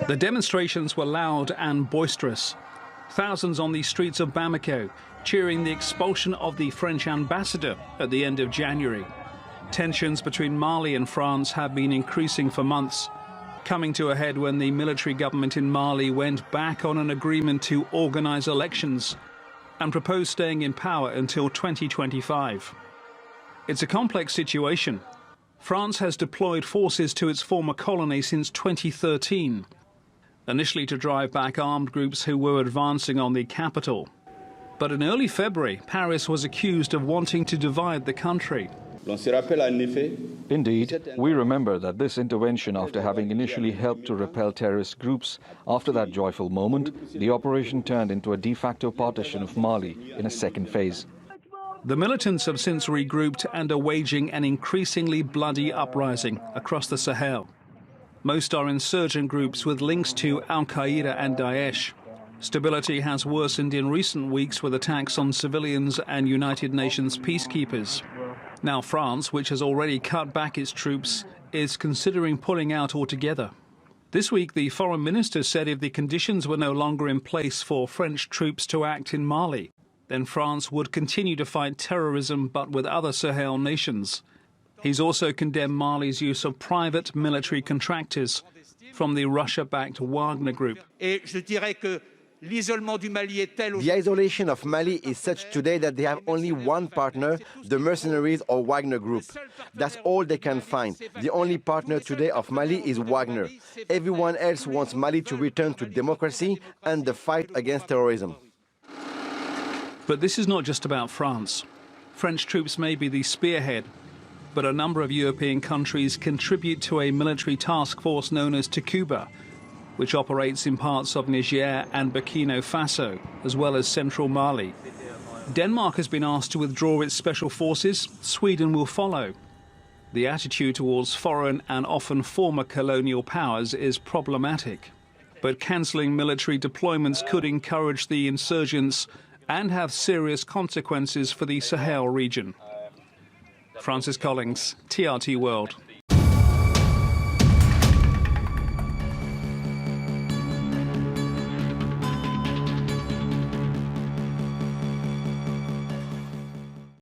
The demonstrations were loud and boisterous. Thousands on the streets of Bamako cheering the expulsion of the French ambassador at the end of January. Tensions between Mali and France have been increasing for months, coming to a head when the military government in Mali went back on an agreement to organise elections and proposed staying in power until 2025. It's a complex situation. France has deployed forces to its former colony since 2013, initially to drive back armed groups who were advancing on the capital. But in early February, Paris was accused of wanting to divide the country. Indeed, we remember that this intervention, after having initially helped to repel terrorist groups, after that joyful moment, the operation turned into a de facto partition of Mali in a second phase. The militants have since regrouped and are waging an increasingly bloody uprising across the Sahel. Most are insurgent groups with links to Al-Qaeda and Daesh. Stability has worsened in recent weeks with attacks on civilians and United Nations peacekeepers. Now France, which has already cut back its troops, is considering pulling out altogether. This week, the foreign minister said if the conditions were no longer in place for French troops to act in Mali, then France would continue to fight terrorism, but with other Sahel nations. He's also condemned Mali's use of private military contractors from the Russia-backed Wagner group. The isolation of Mali is such today that they have only one partner, the mercenaries or Wagner group. That's all they can find. The only partner today of Mali is Wagner. Everyone else wants Mali to return to democracy and the fight against terrorism. But this is not just about France. French troops may be the spearhead, but a number of European countries contribute to a military task force known as Takuba, which operates in parts of Niger and Burkina Faso, as well as central Mali. Denmark has been asked to withdraw its special forces. Sweden will follow. The attitude towards foreign and often former colonial powers is problematic. But cancelling military deployments could encourage the insurgents and have serious consequences for the Sahel region. Francis Collings, TRT World.